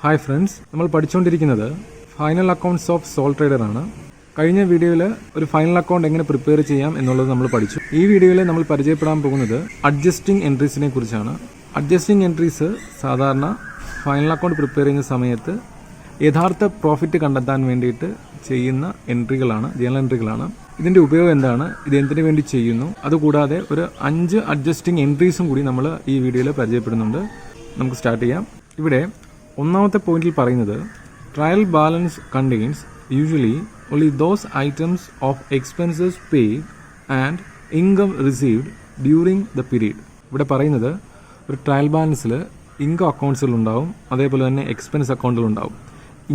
Hi friends, നമ്മൾ പഠിച്ചുകൊണ്ടിരിക്കുന്നത് final accounts of sole trader ആണ്. കഴിഞ്ഞ വീഡിയോയിൽ ഒരു ഫൈനൽ അക്കൗണ്ട് എങ്ങനെ പ്രിപ്പയർ ചെയ്യാം എന്നുള്ളത് നമ്മൾ പഠിച്ചു. ഈ വീഡിയോയിൽ നമ്മൾ പരിചയപ്പെടാൻ പോകുന്നത് അഡ്ജസ്റ്റിംഗ് എൻട്രീസിനെ കുറിച്ചാണ്. അഡ്ജസ്റ്റിംഗ് എൻട്രീസ് സാധാരണ ഫൈനൽ അക്കൗണ്ട് പ്രിപ്പയർ ചെയ്യുന്ന സമയത്ത് യഥാർത്ഥ പ്രോഫിറ്റ് കണ്ടെത്താൻ വേണ്ടിയിട്ട് ചെയ്യുന്ന എൻട്രികളാണ്, ജേണൽ എൻട്രികളാണ്. ഇതിൻ്റെ ഉപയോഗം എന്താണ്, ഇത് എന്തിനു വേണ്ടി ചെയ്യുന്നു, അതുകൂടാതെ ഒരു 5 അഡ്ജസ്റ്റിംഗ് എൻട്രീസും കൂടി നമ്മൾ ഈ വീഡിയോയിൽ പരിചയപ്പെടുന്നുണ്ട്. നമുക്ക് സ്റ്റാർട്ട് ചെയ്യാം. ഇവിടെ ഒന്നാമത്തെ പോയിന്റിൽ പറയുന്നത് trial balance contains usually only those items of expenses paid and income received during the period. ഇവിടെ പറയുന്നത് ഒരു ട്രയൽ ബാലൻസിൽ ഇൻകം അക്കൗണ്ട്സുകൾ ഉണ്ടാവും, അതേപോലെ തന്നെ എക്സ്പെൻസ് അക്കൗണ്ടുകൾ ഉണ്ടാവും.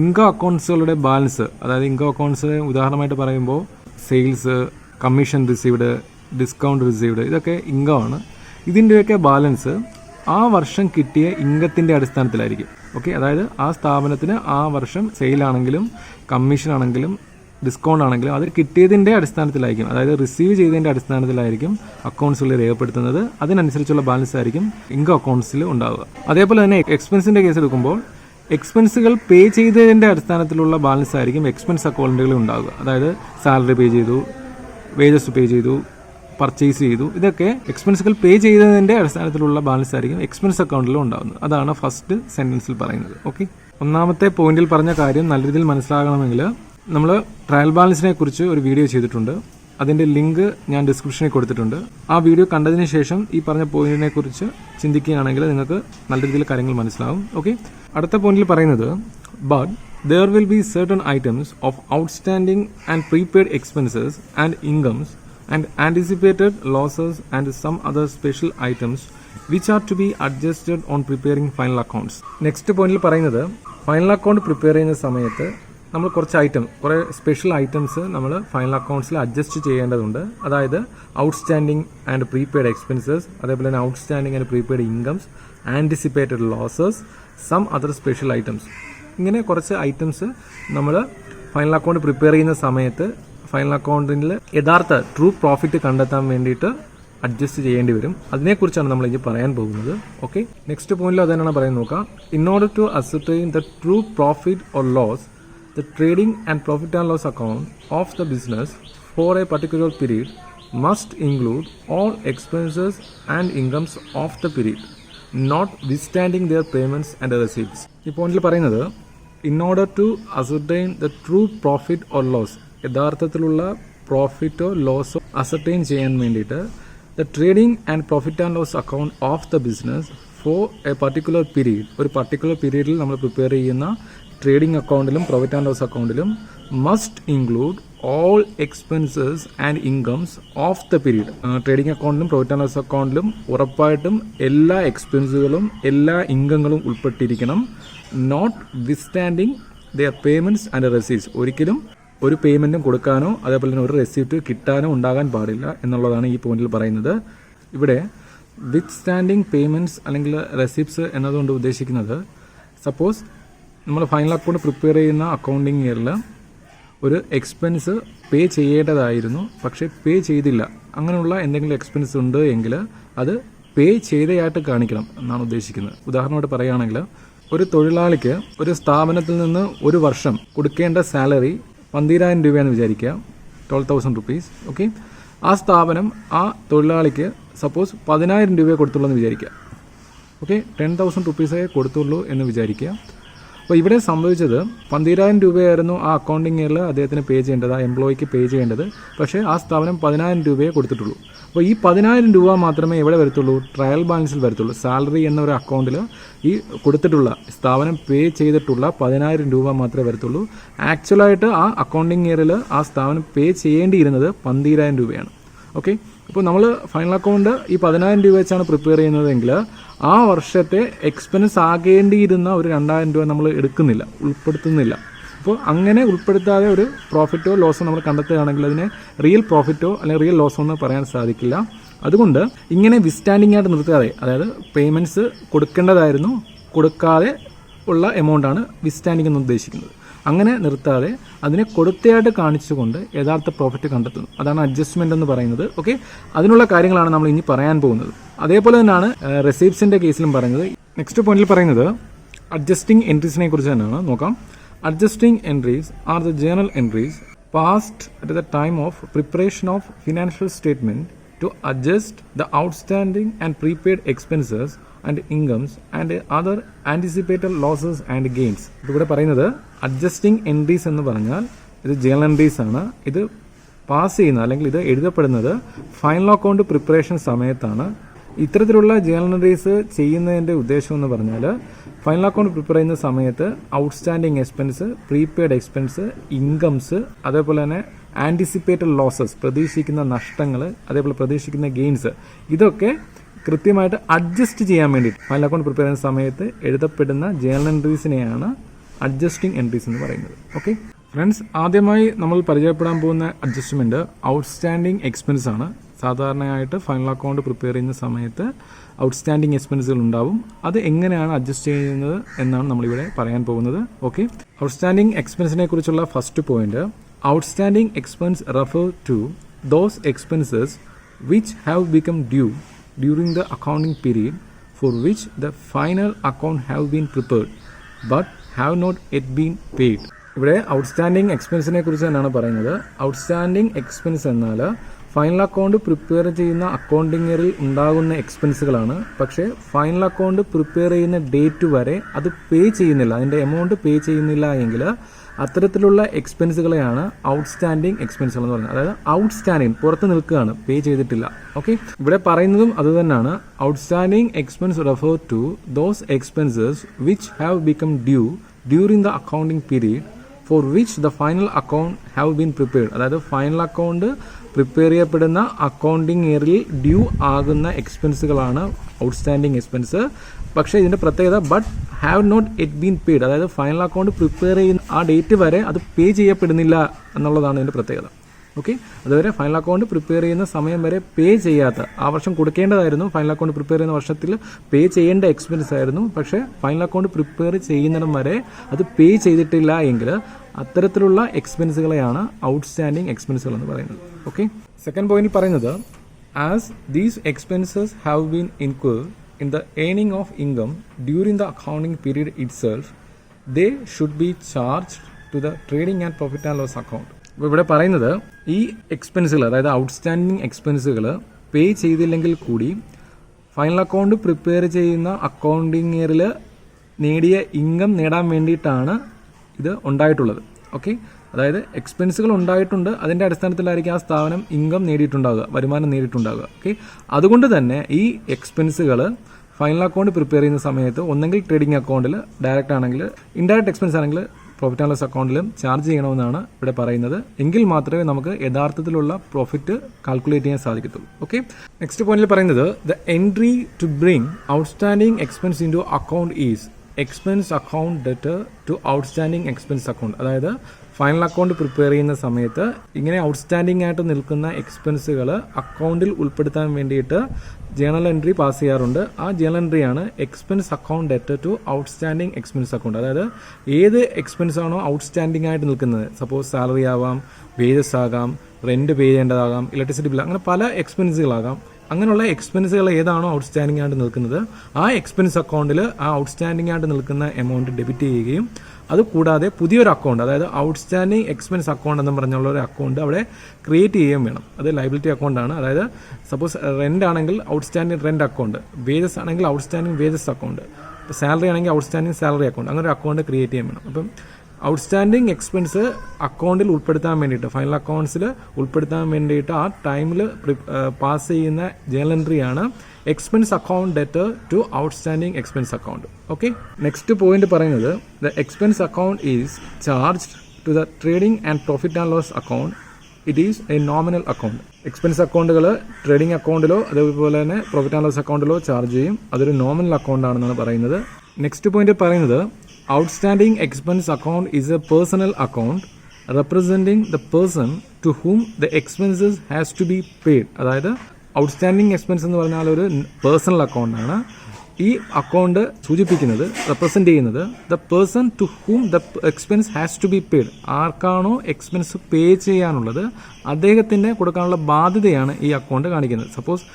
ഇൻകം അക്കൗണ്ട്സുകളുടെ ബാലൻസ്, അതായത് ഇൻകം അക്കൗണ്ട്സ് ഉദാഹരണമായിട്ട് പറയുമ്പോൾ sales, commission received, discount received, ഇതൊക്കെ ഇൻകം ആണ്. ഇതിൻ്റെയൊക്കെ ബാലൻസ് ആ വർഷം കിട്ടിയ ഇൻകത്തിൻ്റെ അടിസ്ഥാനത്തിലായിരിക്കും. ഓക്കെ, അതായത് ആ സ്ഥാപനത്തിന് ആ വർഷം സെയിലാണെങ്കിലും കമ്മീഷൻ ആണെങ്കിലും ഡിസ്കൗണ്ട് ആണെങ്കിലും അത് കിട്ടിയതിൻ്റെ അടിസ്ഥാനത്തിലായിരിക്കും, അതായത് റിസീവ് ചെയ്തതിൻ്റെ അടിസ്ഥാനത്തിലായിരിക്കും അക്കൗണ്ട്സുകൾ രേഖപ്പെടുത്തുന്നത്. അതിനനുസരിച്ചുള്ള ബാലൻസ് ആയിരിക്കും ഇൻകം അക്കൗണ്ട്സിൽ ഉണ്ടാവുക. അതേപോലെ തന്നെ എക്സ്പെൻസിൻ്റെ കേസ് എടുക്കുമ്പോൾ എക്സ്പെൻസുകൾ പേ ചെയ്തതിൻ്റെ അടിസ്ഥാനത്തിലുള്ള ബാലൻസ് ആയിരിക്കും എക്സ്പെൻസ് അക്കൗണ്ടുകളിൽ ഉണ്ടാവുക. അതായത് സാലറി പേ ചെയ്തു, വേജസ് പേ ചെയ്തു, പർച്ചേസ് ചെയ്തു, ഇതൊക്കെ എക്സ്പെൻസുകൾ പേ ചെയ്തതിൻ്റെ അടിസ്ഥാനത്തിലുള്ള ബാലൻസ് ആയിരിക്കും എക്സ്പെൻസ് അക്കൗണ്ടിലും ഉണ്ടാകുന്നത്. അതാണ് ഫസ്റ്റ് സെന്റൻസിൽ പറയുന്നത്. ഓക്കെ, ഒന്നാമത്തെ പോയിന്റിൽ പറഞ്ഞ കാര്യം നല്ല രീതിയിൽ മനസ്സിലാകണമെങ്കിൽ നമ്മൾ ട്രയൽ ബാലൻസിനെ കുറിച്ച് ഒരു വീഡിയോ ചെയ്തിട്ടുണ്ട്. അതിൻ്റെ ലിങ്ക് ഞാൻ ഡിസ്ക്രിപ്ഷനിൽ കൊടുത്തിട്ടുണ്ട്. ആ വീഡിയോ കണ്ടതിന് ശേഷം ഈ പറഞ്ഞ പോയിന്റിനെ കുറിച്ച് ചിന്തിക്കുകയാണെങ്കിൽ നിങ്ങൾക്ക് നല്ല രീതിയിൽ കാര്യങ്ങൾ മനസ്സിലാവും. ഓക്കെ, അടുത്ത പോയിന്റിൽ പറയുന്നത് but there will be certain items of outstanding and prepaid expenses and incomes and anticipated losses and some other special items which are to be adjusted on preparing final accounts. Next പോയിന്റിൽ പറയുന്നത് final account prepare ചെയ്യുന്ന സമയത്ത് നമ്മൾ കുറേ special items നമ്മൾ final അക്കൗണ്ട്സിൽ adjust ചെയ്യേണ്ടതുണ്ട്. അതായത് ഔട്ട്സ്റ്റാൻഡിങ് ആൻഡ് പ്രീപെയ്ഡ് എക്സ്പെൻസസ്, അതേപോലെ തന്നെ outstanding and prepaid incomes, anticipated losses, some other special items. ഇങ്ങനെ കുറച്ച് ഐറ്റംസ് നമ്മൾ ഫൈനൽ അക്കൗണ്ട് പ്രിപ്പയർ ചെയ്യുന്ന സമയത്ത് ഫൈനൽ അക്കൗണ്ടിൽ യഥാർത്ഥ ട്രൂ പ്രോഫിറ്റ് കണ്ടെത്താൻ വേണ്ടിയിട്ട് അഡ്ജസ്റ്റ് ചെയ്യേണ്ടി വരും. അതിനെക്കുറിച്ചാണ് നമ്മൾ ഇനി പറയാൻ പോകുന്നത്. ഓക്കെ, നെക്സ്റ്റ് പോയിന്റിൽ അത് തന്നെയാണ് പറയാൻ നോക്കാം. In order to ascertain the true profit or loss, the trading and profit and loss account of the business for a particular period must include all expenses and incomes of the period, notwithstanding their payments and receipts. ഈ പോയിന്റിൽ പറയുന്നത് in order to ascertain the true profit or loss, യഥാർത്ഥത്തിലുള്ള പ്രോഫിറ്റോ ലോസോ ascertain ചെയ്യാൻ വേണ്ടിയിട്ട് the trading and profit and loss account of the business for a particular period, ഒരു particular പീരീഡിൽ നമ്മൾ prepare ചെയ്യുന്ന ട്രേഡിംഗ് അക്കൗണ്ടിലും പ്രോഫിറ്റ് ആൻഡ് ലോസ് അക്കൗണ്ടിലും must include all expenses and incomes of the period. Trading അക്കൗണ്ടിലും profit and loss അക്കൗണ്ടിലും ഉറപ്പായിട്ടും എല്ലാ എക്സ്പെൻസുകളും എല്ലാ ഇൻകങ്ങളും ഉൾപ്പെട്ടിരിക്കണം. Notwithstanding their payments and receipts, ഒരിക്കലും ഒരു പേയ്മെന്റും കൊടുക്കാനോ അതേപോലെ തന്നെ ഒരു റെസിപ്റ്റ് കിട്ടാനോ ഉണ്ടാകാൻ പാടില്ല എന്നുള്ളതാണ് ഈ പോയിന്റിൽ പറയുന്നത്. ഇവിടെ വിത്ത്സ്റ്റാൻഡിങ് പേയ്മെന്റ്സ് അല്ലെങ്കിൽ റെസിപ്റ്റ്സ് എന്നതുകൊണ്ട് ഉദ്ദേശിക്കുന്നത്, സപ്പോസ് നമ്മൾ ഫൈനൽ അക്കൗണ്ട് പ്രിപ്പയർ ചെയ്യുന്ന അക്കൗണ്ടിങ് ഇയറിൽ ഒരു എക്സ്പെൻസ് പേ ചെയ്യേണ്ടതായിരുന്നു, പക്ഷേ പേ ചെയ്തില്ല. അങ്ങനെയുള്ള എന്തെങ്കിലും എക്സ്പെൻസ് ഉണ്ട് എങ്കിൽ അത് പേ ചെയ്തതായിട്ട് കാണിക്കണം എന്നാണ് ഉദ്ദേശിക്കുന്നത്. ഉദാഹരണമായിട്ട് പറയുകയാണെങ്കിൽ ഒരു തൊഴിലാളിക്ക് ഒരു സ്ഥാപനത്തിൽ നിന്ന് ഒരു വർഷം കൊടുക്കേണ്ട സാലറി 12,000 രൂപയെന്ന് വിചാരിക്കുക, 12,000 rupees. ഓക്കെ, ആ സ്ഥാപനം ആ തൊഴിലാളിക്ക് സപ്പോസ് 10,000 രൂപയെ കൊടുത്തുള്ളൂ എന്ന് വിചാരിക്കുക. ഓക്കെ, 10,000 rupees കൊടുത്തുള്ളൂ എന്ന് വിചാരിക്കുക. അപ്പോൾ ഇവിടെ സംഭവിച്ചത് 12,000 രൂപയായിരുന്നു ആ അക്കൗണ്ടിങ് ഇയറിൽ അദ്ദേഹത്തിന് പേ ചെയ്യേണ്ടത്, ആ എംപ്ലോയിക്ക് പേ ചെയ്യേണ്ടത്. പക്ഷേ ആ സ്ഥാപനം 10,000 രൂപയെ കൊടുത്തിട്ടുള്ളൂ. അപ്പോൾ ഈ 10,000 രൂപ മാത്രമേ എവിടെ വരത്തുള്ളൂ, ട്രയൽ ബാലൻസിൽ വരത്തുള്ളൂ. സാലറി എന്ന ഒരു അക്കൗണ്ടിൽ ഈ കൊടുത്തിട്ടുള്ള സ്ഥാപനം പേ ചെയ്തിട്ടുള്ള 10,000 രൂപ മാത്രമേ വരത്തുള്ളൂ. ആക്ച്വലായിട്ട് ആ അക്കൗണ്ടിങ് ഇയറിൽ ആ സ്ഥാപനം പേ ചെയ്യേണ്ടിയിരുന്നത് 12,000 രൂപയാണ്. ഓക്കെ, ഇപ്പോൾ നമ്മൾ ഫൈനൽ അക്കൗണ്ട് ഈ 10,000 രൂപ വെച്ചാണ് പ്രിപ്പയർ ചെയ്യുന്നതെങ്കിൽ ആ വർഷത്തെ എക്സ്പെൻസ് ആകേണ്ടിയിരുന്ന ഒരു 2,000 രൂപ നമ്മൾ എടുക്കുന്നില്ല, ഉൾപ്പെടുത്തുന്നില്ല. അപ്പോൾ അങ്ങനെ ഉൾപ്പെടുത്താതെ ഒരു പ്രോഫിറ്റോ ലോസോ നമ്മൾ കണ്ടെത്തുകയാണെങ്കിൽ അതിനെ റിയൽ പ്രോഫിറ്റോ അല്ലെങ്കിൽ റിയൽ ലോസോ എന്ന് പറയാൻ സാധിക്കില്ല. അതുകൊണ്ട് ഇങ്ങനെ വിസ്റ്റാൻഡിംഗ് ആയിട്ട് നിർത്താതെ, അതായത് പേയ്മെൻറ്റ്സ് കൊടുക്കേണ്ടതായിരുന്നു കൊടുക്കാതെ ഉള്ള എമൗണ്ടാണ് വിസ്റ്റാൻഡിംഗ് എന്ന് ഉദ്ദേശിക്കുന്നത്. അങ്ങനെ നിർത്താതെ അതിനെ കൊടുത്തയായിട്ട് കാണിച്ചുകൊണ്ട് യഥാർത്ഥ പ്രോഫിറ്റ് കണ്ടെത്തുന്നു. അതാണ് അഡ്ജസ്റ്റ്മെന്റ് എന്ന് പറയുന്നത്. ഓക്കെ, അതിനുള്ള കാര്യങ്ങളാണ് നമ്മൾ ഇനി പറയാൻ പോകുന്നത്. അതേപോലെ തന്നെയാണ് റെസീപ്റ്റ്സിന്റെ കേസിലും പറയുന്നത്. നെക്സ്റ്റ് പോയിന്റിൽ പറയുന്നത് അഡ്ജസ്റ്റിംഗ് എൻട്രീസിനെ കുറിച്ച് തന്നെയാണ് നോക്കാം. Adjusting entries are the journal entries passed at the time of preparation of financial statement two adjust the outstanding and prepaid expenses and incomes and other anticipated losses and gains. ഇവിടെ പറയുന്നത് adjusting entries എന്ന് പറഞ്ഞാൽ ഇത് journal entries ആണ്. ഇത് pass ചെയ്യുന്ന അല്ലെങ്കിൽ ഇത് എഴുതപ്പെടുന്നത് ഫൈനൽ അക്കൗണ്ട് പ്രിപ്പറേഷൻ സമയത്താണ്. ഇത്തരത്തിലുള്ള ജേണൽ എൻട്രീസ് ചെയ്യുന്നതിൻ്റെ ഉദ്ദേശം എന്ന് പറഞ്ഞാൽ ഫൈനൽ അക്കൗണ്ട് പ്രിപ്പയർ ചെയ്യുന്ന സമയത്ത് outstanding expense, prepaid expense, incomes, അതേപോലെ തന്നെ ആൻറ്റിസിപ്പേറ്റഡ് ലോസസ്, പ്രതീക്ഷിക്കുന്ന നഷ്ടങ്ങൾ, അതേപോലെ പ്രതീക്ഷിക്കുന്ന ഗെയിൻസ്, ഇതൊക്കെ കൃത്യമായിട്ട് അഡ്ജസ്റ്റ് ചെയ്യാൻ വേണ്ടിയിട്ട് ഫൈനൽ അക്കൗണ്ട് പ്രിപ്പയർ ചെയ്യുന്ന സമയത്ത് എഴുതപ്പെടുന്ന ജേണൽ എൻട്രീസിനെയാണ് അഡ്ജസ്റ്റിംഗ് എൻട്രീസ് എന്ന് പറയുന്നത്. ഓക്കെ ഫ്രണ്ട്സ്, ആദ്യമായി നമ്മൾ പരിചയപ്പെടാൻ പോകുന്ന അഡ്ജസ്റ്റ്മെൻറ്റ് ഔട്ട്സ്റ്റാൻഡിംഗ് എക്സ്പെൻസ് ആണ്. സാധാരണയായിട്ട് ഫൈനൽ അക്കൗണ്ട് പ്രിപ്പയർ ചെയ്യുന്ന സമയത്ത് ഔട്ട്സ്റ്റാൻഡിംഗ് എക്സ്പെൻസുകൾ ഉണ്ടാവും. അത് എങ്ങനെയാണ് അഡ്ജസ്റ്റ് ചെയ്യുന്നത് എന്നാണ് നമ്മളിവിടെ പറയാൻ പോകുന്നത്. ഓക്കെ, ഔട്ട്സ്റ്റാൻഡിംഗ് എക്സ്പെൻസിനെ കുറിച്ചുള്ള first point, outstanding expense refer to those expenses which have become due during the accounting period for which the final account have been prepared but have not yet been paid. ഇവിടെ outstanding എക്സ്പെൻസിനെ കുറിച്ച് തന്നെയാണ് പറയുന്നത്. Outstanding expense എന്നാൽ final account prepare ചെയ്യുന്ന accounting ഇയറിൽ ഉണ്ടാകുന്ന എക്സ്പെൻസുകളാണ്. പക്ഷേ final account prepare ചെയ്യുന്ന ഡേറ്റ് വരെ അത് പേ ചെയ്യുന്നില്ല, അതിൻ്റെ എമൗണ്ട് പേ ചെയ്യുന്നില്ല എങ്കിൽ അത്തരത്തിലുള്ള എക്സ്പെൻസുകളെയാണ് ഔട്ട്സ്റ്റാൻഡിംഗ് എക്സ്പെൻസുകൾ എന്ന് പറയുന്നത്. അതായത് ഔട്ട്സ്റ്റാൻഡിംഗ് പുറത്ത് നിൽക്കുകയാണ്, പേ ചെയ്തിട്ടില്ല. ഓക്കെ, ഇവിടെ പറയുന്നതും അത് തന്നെയാണ്. Outstanding expense refer to those expenses which have become due during the accounting period for which the final account have been prepared. അതായത് ഫൈനൽ അക്കൗണ്ട് പ്രിപ്പയർ ചെയ്യപ്പെടുന്ന അക്കൗണ്ടിംഗ് ഇയറിൽ ഡ്യൂ ആകുന്ന എക്സ്പെൻസുകളാണ് ഔട്ട്സ്റ്റാൻഡിംഗ് എക്സ്പെൻസ്. പക്ഷേ ഇതിൻ്റെ പ്രത്യേകത but have not yet been paid, അതായത് final account prepare ചെയ്യുന്ന ആ ഡേറ്റ് വരെ അത് പേ ചെയ്യപ്പെടുന്നില്ല എന്നുള്ളതാണ് ഇതിൻ്റെ പ്രത്യേകത. ഓക്കെ, അതുവരെ ഫൈനൽ അക്കൗണ്ട് പ്രിപ്പയർ ചെയ്യുന്ന സമയം വരെ പേ ചെയ്യാത്ത, ആ വർഷം കൊടുക്കേണ്ടതായിരുന്നു, ഫൈനൽ അക്കൗണ്ട് പ്രിപ്പയർ ചെയ്യുന്ന വർഷത്തിൽ പേ ചെയ്യേണ്ട എക്സ്പെൻസ് ആയിരുന്നു, പക്ഷേ ഫൈനൽ അക്കൗണ്ട് പ്രിപ്പയർ ചെയ്യുന്നിടം വരെ അത് പേ ചെയ്തിട്ടില്ല എങ്കിൽ അത്തരത്തിലുള്ള എക്സ്പെൻസുകളെയാണ് ഔട്ട്സ്റ്റാൻഡിംഗ് എക്സ്പെൻസുകൾ എന്ന് പറയുന്നത്. ഓക്കെ, സെക്കൻഡ് പോയിന്റിൽ പറയുന്നത് as these expenses have been incurred in the earning of income during the accounting period itself, they should be charged to the trading and profit and loss account. അപ്പോൾ ഇവിടെ പറയുന്നത് ഈ എക്സ്പെൻസുകൾ, അതായത് outstanding എക്സ്പെൻസുകൾ പേ ചെയ്തില്ലെങ്കിൽ കൂടി final account prepare ചെയ്യുന്ന accounting ഇയറിൽ നേടിയ ഇൻകം നേടാൻ വേണ്ടിയിട്ടാണ് ഇത് ഉണ്ടായിട്ടുള്ളത്. ഓക്കെ, അതായത് എക്സ്പെൻസുകൾ ഉണ്ടായിട്ടുണ്ട്, അതിൻ്റെ അടിസ്ഥാനത്തിലായിരിക്കും ആ സ്ഥാപനം ഇൻകം നേടിയിട്ടുണ്ടാവുക, വരുമാനം നേടിയിട്ടുണ്ടാവുക. ഓക്കെ, അതുകൊണ്ട് തന്നെ ഈ എക്സ്പെൻസുകൾ ഫൈനൽ അക്കൗണ്ട് പ്രിപ്പയർ ചെയ്യുന്ന സമയത്ത് ഒന്നെങ്കിൽ ട്രേഡിംഗ് അക്കൗണ്ടിൽ ഡയറക്റ്റ് ആണെങ്കിൽ, ഇൻഡയറക്റ്റ് എക്സ്പെൻസ് ആണെങ്കിൽ പ്രോഫിറ്റ് ആൻഡ് ലോസ് അക്കൗണ്ടിലും ചാർജ് ചെയ്യണമെന്നാണ് ഇവിടെ പറയുന്നത്. എങ്കിൽ മാത്രമേ നമുക്ക് യഥാർത്ഥത്തിലുള്ള പ്രോഫിറ്റ് കാൽക്കുലേറ്റ് ചെയ്യാൻ സാധിക്കത്തുള്ളൂ. ഓക്കെ, നെക്സ്റ്റ് പോയിന്റിൽ പറയുന്നത് the entry to bring outstanding expense into account is expense account debtor to outstanding expense account. അതായത് ഫൈനൽ അക്കൗണ്ട് പ്രിപ്പയർ ചെയ്യുന്ന സമയത്ത് ഇങ്ങനെ ഔട്ട്സ്റ്റാൻഡിംഗ് ആയിട്ട് നിൽക്കുന്ന എക്സ്പെൻസുകൾ അക്കൗണ്ടിൽ ഉൾപ്പെടുത്താൻ വേണ്ടിയിട്ട് ജേണൽ എൻട്രി പാസ് ചെയ്യാറുണ്ട്. ആ ജേണൽ എൻട്രിയാണ് expense account debtor to outstanding expense account. അതായത് ഏത് എക്സ്പെൻസ് ആണോ ഔട്ട്സ്റ്റാൻഡിംഗ് ആയിട്ട് നിൽക്കുന്നത്, സപ്പോസ് സാലറി ആവാം, വേജസ് ആകാം, റെന്റ് പേ ചെയ്യേണ്ടതാകാം, ഇലക്ട്രിസിറ്റി ബിൽ, അങ്ങനെ പല എക്സ്പെൻസുകളാകാം. അങ്ങനെയുള്ള എക്സ്പെൻസുകൾ ഏതാണോ ഔട്ട്സ്റ്റാൻഡിംഗ് ആയിട്ട് നിൽക്കുന്നത് ആ എക്സ്പെൻസ് അക്കൗണ്ടിൽ ആ ഔട്ട്സ്റ്റാൻഡിംഗ് ആയിട്ട് നിൽക്കുന്ന എമൗണ്ട് ഡെബിറ്റ് ചെയ്യുകയും അതുകൂടാതെ പുതിയൊരു അക്കൗണ്ട്, അതായത് ഔട്ട്സ്റ്റാൻഡിംഗ് എക്സ്പെൻസ് അക്കൗണ്ട് എന്ന് പറഞ്ഞുള്ള ഒരു അക്കൗണ്ട് അവിടെ ക്രിയേറ്റ് ചെയ്യുകയും വേണം. അത് ലയബിലിറ്റി അക്കൗണ്ടാണ്. അതായത് സപ്പോസ് റെന്റ് ആണെങ്കിൽ ഔട്ട്സ്റ്റാൻഡിംഗ് റെന്റ് അക്കൗണ്ട്, വേജസ് ആണെങ്കിൽ ഔട്ട്സ്റ്റാൻഡിംഗ് വേജസ് അക്കൗണ്ട്, ഇപ്പോൾ സാലറി ആണെങ്കിൽ ഔട്ട്സ്റ്റാൻഡിംഗ് സാലറി അക്കൗണ്ട്, അങ്ങനെ ഒരു അക്കൗണ്ട് ക്രിയേറ്റ് ചെയ്യാൻ വേണം. അപ്പം ഔട്ട്സ്റ്റാൻഡിംഗ് എക്സ്പെൻസ് അക്കൗണ്ടിൽ ഉൾപ്പെടുത്താൻ വേണ്ടിയിട്ട്, ഫൈനൽ അക്കൗണ്ട്സിൽ ഉൾപ്പെടുത്താൻ വേണ്ടിയിട്ട് ആ ടൈമിൽ പാസ് ചെയ്യുന്ന ജേണൽ എൻട്രിയാണ് expense account debtor to outstanding expense account. Okay, next point പറയുന്നത് the expense account is charged to the trading and profit and loss account. It is a nominal account. Expense അക്കൗണ്ടുകൾ trading അക്കൗണ്ടിലോ അതേപോലെ തന്നെ profit and loss അക്കൗണ്ടിലോ charge ചെയ്യും. അതൊരു nominal account ആണെന്നാണ് പറയുന്നത്. നെക്സ്റ്റ് പോയിന്റ് പറയുന്നത് outstanding expense account is a personal account representing the person to whom the expenses has to be paid. അതായത് ഔട്ട്സ്റ്റാൻഡിംഗ് എക്സ്പെൻസ് എന്ന് പറഞ്ഞാൽ ഒരു പേഴ്സണൽ അക്കൗണ്ടാണ്. ഈ അക്കൗണ്ട് സൂചിപ്പിക്കുന്നത് റെപ്രസെന്റ് ചെയ്യുന്നത് the person to whom the expense has to be paid. ആർക്കാണോ expense pay ചെയ്യാനുള്ളത് അദ്ദേഹത്തിന് കൊടുക്കാനുള്ള ബാധ്യതയാണ് ഈ അക്കൗണ്ട് കാണിക്കുന്നത്. സപ്പോസ്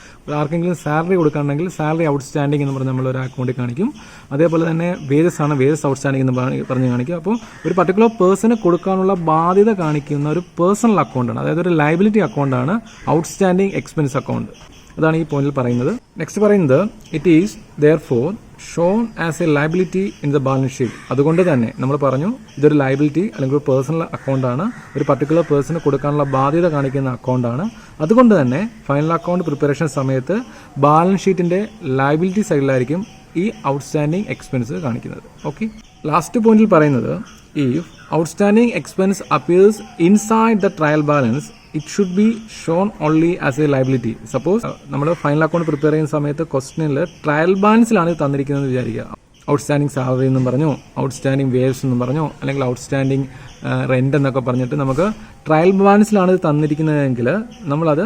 ആർക്കെങ്കിലും സാലറി കൊടുക്കാനുണ്ടെങ്കിൽ സാലറി ഔട്ട്സ്റ്റാൻഡിംഗ് എന്ന് പറഞ്ഞ് നമ്മൾ ഒരു അക്കൗണ്ടിൽ കാണിക്കും. അതേപോലെ തന്നെ വേജസ് ആണ്, വേജസ് ഔട്ട്സ്റ്റാൻഡിംഗ് എന്ന് പറഞ്ഞ് കാണിക്കും. അപ്പോൾ ഒരു പർട്ടിക്കുലർ പേഴ്സണ് കൊടുക്കാനുള്ള ബാധ്യത കാണിക്കുന്ന ഒരു പേഴ്സണൽ അക്കൗണ്ടാണ്, അതായത് ഒരു ലയബിലിറ്റി അക്കൗണ്ടാണ് ഔട്ട്സ്റ്റാൻഡിംഗ് എക്സ്പെൻസ് അക്കൗണ്ട്. അതാണ് ഈ പോയിന്റിൽ പറയുന്നത്. നെക്സ്റ്റ് പറയുന്നത് it is therefore shown as A liability in the balance sheet. അതുകൊണ്ട് തന്നെ നമ്മൾ പറഞ്ഞു ഇതൊരു ലയബിലിറ്റി അല്ലെങ്കിൽ ഒരു പേഴ്സണൽ അക്കൗണ്ടാണ്, ഒരു പർട്ടിക്കുലർ പേഴ്സണ് കൊടുക്കാനുള്ള ബാധ്യത കാണിക്കുന്ന അക്കൗണ്ടാണ്. അതുകൊണ്ട് തന്നെ ഫൈനൽ അക്കൗണ്ട് പ്രിപ്പറേഷൻ സമയത്ത് ബാലൻസ് ഷീറ്റിന്റെ ലയബിലിറ്റി സൈഡിലായിരിക്കും ഈ ഔട്ട്സ്റ്റാൻഡിംഗ് എക്സ്പെൻസ് കാണിക്കുന്നത്. ഓക്കെ, ലാസ്റ്റ് പോയിന്റിൽ പറയുന്നത് if outstanding expense appears inside the trial balance it should be shown only as A liability. Suppose നമ്മൾ ഫൈനൽ അക്കൗണ്ട് പ്രിപ്പയർ ചെയ്യുന്ന സമയത്ത് ക്വസ്റ്റനിൽ ട്രയൽ ബാലൻസിലാണ് ഇത് തന്നിരിക്കുന്നത് വിചാരിക്കുക. ഔട്ട്സ്റ്റാൻഡിംഗ് സാലറി എന്നും പറഞ്ഞു, ഔട്ട്സ്റ്റാൻഡിംഗ് വേവ്സ് എന്നും പറഞ്ഞു, അല്ലെങ്കിൽ ഔട്ട്സ്റ്റാൻഡിംഗ് റെന്റ് എന്നൊക്കെ പറഞ്ഞിട്ട് നമുക്ക് ട്രയൽ ബാലൻസിലാണ് ഇത് തന്നിരിക്കുന്നതെങ്കിൽ നമ്മളത്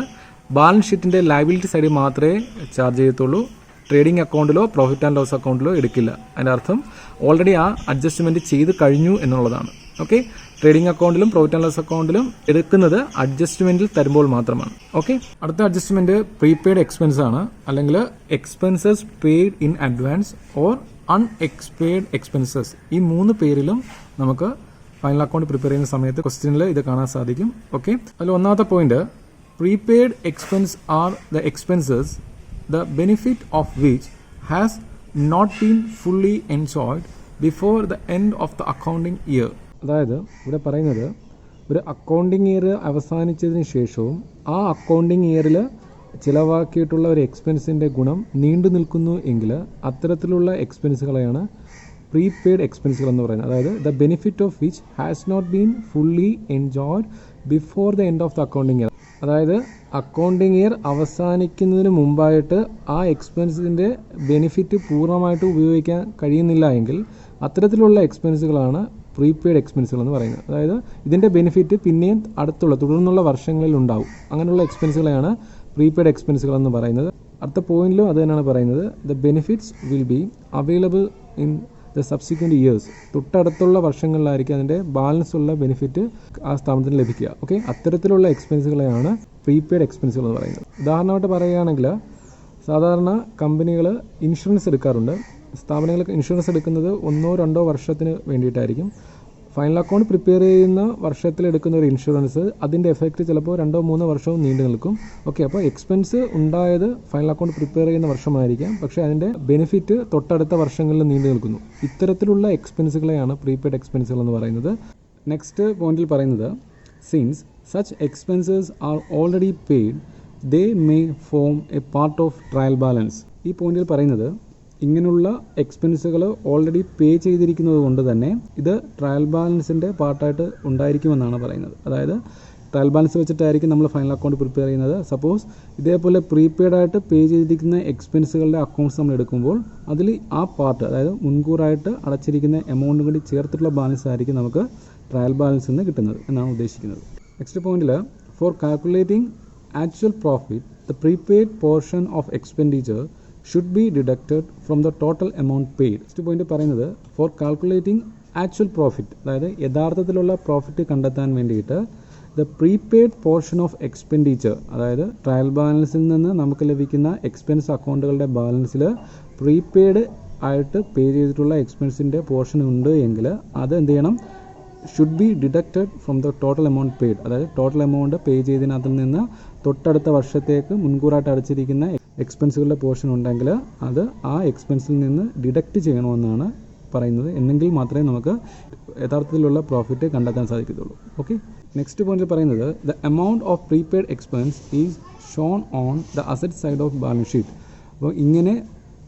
ബാലൻസ് ഷീറ്റിന്റെ ലയബിലിറ്റി സൈഡിൽ മാത്രമേ ചാർജ് ചെയ്യത്തുള്ളൂ. ട്രേഡിംഗ് അക്കൗണ്ടിലോ പ്രോഫിറ്റ് ആൻഡ് ലോസ് അക്കൗണ്ടിലോ എടുക്കില്ല. അതിൻ്റെ അർത്ഥം ഓൾറെഡി ആ അഡ്ജസ്റ്റ്മെന്റ് ചെയ്ത് കഴിഞ്ഞു എന്നുള്ളതാണ്. ഓക്കെ, ട്രേഡിംഗ് അക്കൗണ്ടിലും പ്രോഫിറ്റ് ആൻഡ് ലോസ് അക്കൗണ്ടിലും എടുക്കുന്നത് അഡ്ജസ്റ്റ്മെന്റിൽ തരുമ്പോൾ മാത്രമാണ്. ഓക്കെ, അടുത്ത അഡ്ജസ്റ്റ്മെന്റ് പ്രീപെയ്ഡ് എക്സ്പെൻസ് ആണ്, അല്ലെങ്കിൽ expenses paid in advance or അൺഎക്സ്പെയ്ഡ് expenses. ഈ 3 പേരിലും നമുക്ക് ഫൈനൽ അക്കൗണ്ട് പ്രിപ്പയർ ചെയ്യുന്ന സമയത്ത് ക്വസ്റ്റ്യനിൽ ഇത് കാണാൻ സാധിക്കും. ഓക്കെ, അതിൽ ഒന്നാമത്തെ point prepaid expense are the expenses the benefit of which has not been fully enjoyed before the end of the accounting year. അതായത് ഇവിടെ പറയുന്നത് ഒരു അക്കൗണ്ടിങ് ഇയർ അവസാനിച്ചതിന് ശേഷവും ആ അക്കൗണ്ടിങ് ഇയറിൽ ചിലവാക്കിയിട്ടുള്ള ഒരു എക്സ്പെൻസിൻ്റെ ഗുണം നീണ്ടു നിൽക്കുന്നു എങ്കിൽ അത്തരത്തിലുള്ള എക്സ്പെൻസുകളെയാണ് പ്രീപെയ്ഡ് എക്സ്പെൻസുകൾ എന്ന് പറയുന്നത്. അതായത് the benefit of which has not been fully enjoyed before the end of the accounting year. അതായത് അക്കൗണ്ടിങ് ഇയർ അവസാനിക്കുന്നതിന് മുമ്പായിട്ട് ആ എക്സ്പെൻസിൻ്റെ ബെനിഫിറ്റ് പൂർണ്ണമായിട്ട് ഉപയോഗിക്കാൻ കഴിയുന്നില്ല എങ്കിൽ അത്തരത്തിലുള്ള എക്സ്പെൻസുകളാണ് പ്രീപെയ്ഡ് എക്സ്പെൻസുകൾ എന്ന് പറയുന്നത്. അതായത് ഇതിൻ്റെ ബെനിഫിറ്റ് പിന്നെയും തുടർന്നുള്ള വർഷങ്ങളിൽ ഉണ്ടാവും. അങ്ങനെയുള്ള എക്സ്പെൻസുകളെയാണ് പ്രീപെയ്ഡ് എക്സ്പെൻസുകൾ എന്ന് പറയുന്നത്. അടുത്ത പോയിന്റിലും അത് തന്നെയാണ് പറയുന്നത്. The benefits will be available in the subsequent years. തൊട്ടടുത്തുള്ള വർഷങ്ങളിലായിരിക്കും അതിൻ്റെ ബാലൻസ് ഉള്ള ബെനിഫിറ്റ് ആ സ്ഥാപനത്തിന് ലഭിക്കുക. ഓക്കെ, അത്തരത്തിലുള്ള എക്സ്പെൻസുകളെയാണ് പ്രീപെയ്ഡ് എക്സ്പെൻസുകൾ എന്ന് പറയുന്നത്. ഉദാഹരണമായിട്ട് പറയുകയാണെങ്കിൽ സാധാരണ കമ്പനികൾ ഇൻഷുറൻസ് എടുക്കാറുണ്ട്. സ്ഥാപനങ്ങൾ ഇൻഷുറൻസ് എടുക്കുന്നത് 1-2 വർഷത്തിന് വേണ്ടിയിട്ടായിരിക്കും. ഫൈനൽ അക്കൗണ്ട് പ്രിപ്പയർ ചെയ്യുന്ന വർഷത്തിൽ എടുക്കുന്ന ഒരു ഇൻഷുറൻസ് അതിൻ്റെ എഫക്റ്റ് ചിലപ്പോൾ 2-3 വർഷവും നീണ്ടു നിൽക്കും. ഓക്കെ, അപ്പോൾ എക്സ്പെൻസ് ഉണ്ടായത് ഫൈനൽ അക്കൗണ്ട് പ്രിപ്പയർ ചെയ്യുന്ന വർഷമായിരിക്കാം, പക്ഷേ അതിൻ്റെ ബെനിഫിറ്റ് തൊട്ടടുത്ത വർഷങ്ങളിൽ നീണ്ടു നിൽക്കുന്നു. ഇത്തരത്തിലുള്ള എക്സ്പെൻസുകളെയാണ് പ്രീപെയ്ഡ് എക്സ്പെൻസുകൾ എന്ന് പറയുന്നത്. നെക്സ്റ്റ് പോയിന്റിൽ പറയുന്നത് since such expenses are already paid they may form A part of trial balance. ഈ പോയിന്റിൽ പറയുന്നത് ഇങ്ങനെയുള്ള എക്സ്പെൻസുകൾ ഓൾറെഡി പേ ചെയ്തിരിക്കുന്നത് കൊണ്ട് തന്നെ ഇത് ട്രയൽ ബാലൻസിൻ്റെ പാർട്ടായിട്ട് ഉണ്ടായിരിക്കുമെന്നാണ് പറയുന്നത്. അതായത് ട്രയൽ ബാലൻസ് വെച്ചിട്ടായിരിക്കും നമ്മൾ ഫൈനൽ അക്കൗണ്ട് പ്രിപ്പയർ ചെയ്യുന്നത്. സപ്പോസ് ഇതേപോലെ പ്രീപെയ്ഡ് ആയിട്ട് പേ ചെയ്തിരിക്കുന്ന എക്സ്പെൻസുകളുടെ അക്കൗണ്ട്സ് നമ്മൾ എടുക്കുമ്പോൾ അതിൽ ആ പാർട്ട്, അതായത് മുൻകൂറായിട്ട് അടച്ചിരിക്കുന്ന എമൗണ്ട് കൂടി ചേർത്തിട്ടുള്ള ബാലൻസ് ആയിരിക്കും നമുക്ക് ട്രയൽ ബാലൻസ് നിന്ന് കിട്ടുന്നത് എന്നാണ് ഉദ്ദേശിക്കുന്നത്. നെക്സ്റ്റ് പോയിന്റിൽ four calculating actual profit the prepaid portion of expenditure should be deducted from the total amount paid. Next point പറയുന്നത് ഫോർ കാൽക്കുലേറ്റിംഗ് ആക്ച്വൽ പ്രോഫിറ്റ്, അതായത് യഥാർത്ഥത്തിലുള്ള പ്രോഫിറ്റ് കണ്ടെത്താൻ വേണ്ടിയിട്ട് the prepaid portion of expenditure, അതായത് ട്രയൽ ബാലൻസിൽ നിന്ന് നമുക്ക് ലഭിക്കുന്ന എക്സ്പെൻസ് അക്കൗണ്ടുകളുടെ ബാലൻസിൽ പ്രീപെയ്ഡ് ആയിട്ട് പേ ചെയ്തിട്ടുള്ള എക്സ്പെൻസിൻ്റെ പോർഷൻ ഉണ്ട് എങ്കിൽ അത് എന്ത് ചെയ്യണം, should be deducted from the total amount paid. അതായത് ടോട്ടൽ എമൗണ്ട് പേ ചെയ്തതിനകത്തിൽ നിന്ന് തൊട്ടടുത്ത വർഷത്തേക്ക് മുൻകൂറായിട്ട് അടച്ചിരിക്കുന്ന എക്സ്പെൻസുകളുടെ പോർഷൻ ഉണ്ടെങ്കിൽ അത് ആ എക്സ്പെൻസിൽ നിന്ന് ഡിഡക്റ്റ് ചെയ്യണമെന്നാണ് പറയുന്നത്. എന്നെങ്കിൽ മാത്രമേ നമുക്ക് യഥാർത്ഥത്തിലുള്ള പ്രോഫിറ്റ് കണ്ടെത്താൻ സാധിക്കത്തുള്ളൂ. ഓക്കെ, നെക്സ്റ്റ് പോയിന്റിൽ പറയുന്നത് the amount of prepaid expense is shown on the asset side of balance sheet. അപ്പോൾ ഇങ്ങനെ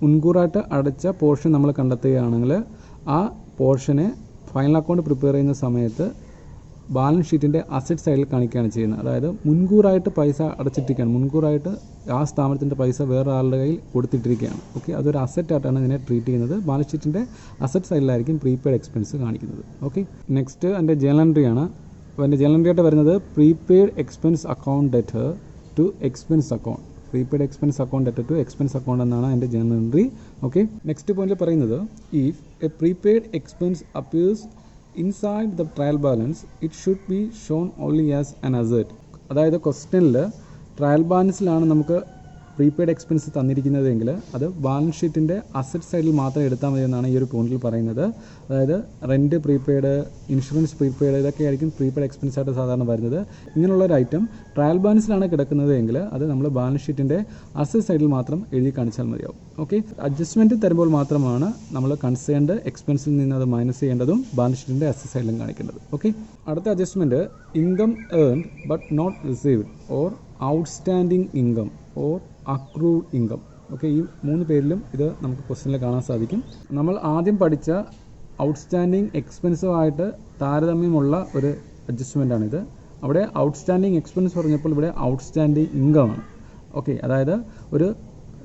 മുൻകൂറായിട്ട് അടച്ച പോർഷൻ നമ്മൾ കണ്ടെത്തുകയാണെങ്കിൽ ആ പോർഷനെ ഫൈനൽ അക്കൗണ്ട് പ്രിപ്പയർ ചെയ്യുന്ന സമയത്ത് ബാലൻസ് ഷീറ്റിൻ്റെ അസറ്റ് സൈഡിൽ കാണിക്കുകയാണ് ചെയ്യുന്നത്. അതായത് മുൻകൂറായിട്ട് പൈസ അടച്ചിട്ടിരിക്കുകയാണ്, മുൻകൂറായിട്ട് ആ സ്ഥാപനത്തിൻ്റെ പൈസ വേറെ ആളുടെ കയ്യിൽ കൊടുത്തിട്ടിരിക്കുകയാണ്. ഓക്കെ, അതൊരു അസറ്റായിട്ടാണ് ഇതിനെ ട്രീറ്റ് ചെയ്യുന്നത്. ബാലൻസ് ഷീറ്റിൻ്റെ അസറ്റ് സൈഡിലായിരിക്കും പ്രീപെയ്ഡ് എക്സ്പെൻസ് കാണിക്കുന്നത്. ഓക്കെ, നെക്സ്റ്റ് എൻ്റെ ജേണൽ എൻട്രി ആണ്. അപ്പോൾ എൻ്റെ ജേണൽ എൻട്രി ആയിട്ട് വരുന്നത് prepaid expense account debtor to expense account prepaid expense account debtor to expense account എന്നാണ് അതിൻ്റെ journal entry. Okay, next point പറയുന്നത് if a prepaid expense appears inside the trial balance it should be shown only as an asset. അതായത് ക്വസ്റ്റ്യനിൽ trial ബാലൻസിലാണ് നമുക്ക് prepaid expense തന്നിരിക്കുന്നതെങ്കിൽ അത് balance ഷീറ്റിൻ്റെ asset സൈഡിൽ മാത്രം എടുത്താൽ മതി എന്നാണ് ഈ ഒരു പോയിന്റിൽ പറയുന്നത്. അതായത് റെൻറ്റ് പ്രീപെയ്ഡ്, ഇൻഷുറൻസ് പ്രീപെയ്ഡ്, ഇതൊക്കെ ആയിരിക്കും പ്രീപെയ്ഡ് എക്സ്പെൻസ് ആയിട്ട് സാധാരണ വരുന്നത്. ഇങ്ങനെയുള്ളൊരു ഐറ്റം ട്രയൽ ബാലൻസിലാണ് കിടക്കുന്നത് എങ്കിൽ അത് നമ്മൾ ബാലൻസ് ഷീറ്റിൻ്റെ അസറ്റ് സൈഡിൽ മാത്രം എഴുതി കാണിച്ചാൽ മതിയാവും. ഓക്കെ, അഡ്ജസ്റ്റ്മെൻറ്റ് തരുമ്പോൾ മാത്രമാണ് നമ്മൾ കൺസേൺഡ് എക്സ്പെൻസിൽ നിന്ന് അത് മൈനസ് ചെയ്യേണ്ടതും ബാലൻസ് ഷീറ്റിൻ്റെ അസറ്റ് സൈഡിലും കാണിക്കേണ്ടത്. ഓക്കെ, അടുത്ത adjustment income earned but not received or outstanding income or accrued income. Okay, ഈ 3 പേരിലും ഇത് നമുക്ക് ക്വസ്റ്റ്യനിൽ കാണാൻ സാധിക്കും. നമ്മൾ ആദ്യം പഠിച്ച ഔട്ട്സ്റ്റാൻഡിങ് എക്സ്പെൻസുമായിട്ട് താരതമ്യമുള്ള ഒരു അഡ്ജസ്റ്റ്മെൻറ്റാണിത്. അവിടെ ഔട്ട്സ്റ്റാൻഡിങ് എക്സ്പെൻസ് പറഞ്ഞപ്പോൾ ഇവിടെ ഔട്ട്സ്റ്റാൻഡിങ് ഇൻകമാണ്. ഓക്കെ, അതായത് ഒരു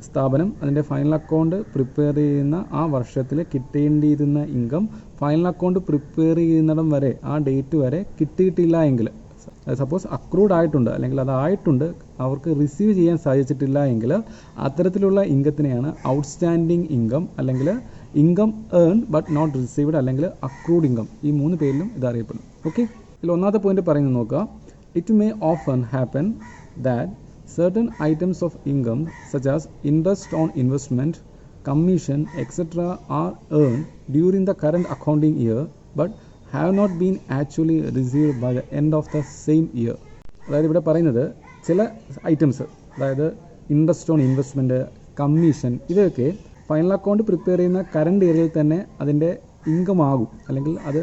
സ്ഥാപനം അതിൻ്റെ ഫൈനൽ അക്കൗണ്ട് പ്രിപ്പയർ ചെയ്യുന്ന ആ വർഷത്തിൽ കിട്ടേണ്ടിയിരുന്ന ഇൻകം ഫൈനൽ അക്കൗണ്ട് പ്രിപ്പയർ ചെയ്യുന്നിടം വരെ ആ ഡേറ്റ് വരെ കിട്ടിയിട്ടില്ല എങ്കിൽ, സപ്പോസ് അക്രൂഡ് ആയിട്ടുണ്ട് അല്ലെങ്കിൽ അതായിട്ടുണ്ട്, അവർക്ക് റിസീവ് ചെയ്യാൻ സാധിച്ചിട്ടില്ല എങ്കിൽ അത്തരത്തിലുള്ള ഇൻകത്തിനെയാണ് ഔട്ട്സ്റ്റാൻഡിങ് ഇൻകം അല്ലെങ്കിൽ income earn but not received അല്ലെങ്കിൽ അക്രൂഡ് ഇൻകം. ഈ 3 പേരിലും ഇത് അറിയപ്പെടും. ഓക്കെ, ഇതിൽ ഒന്നാമത്തെ പോയിന്റ് പറയുന്നത് നോക്കുക. It may often happen that certain items of income such as interest on investment, commission, etc. are earned during the current accounting year but have not been actually received by the end of the same year. അതായത് ഇവിടെ പറയുന്നത് ചില items, അതായത് interest on investment, commission, ഇതൊക്കെ final account prepare ചെയ്യുന്ന current ഇയറിൽ തന്നെ അതിൻ്റെ ഇൻകം ആകും അല്ലെങ്കിൽ അത്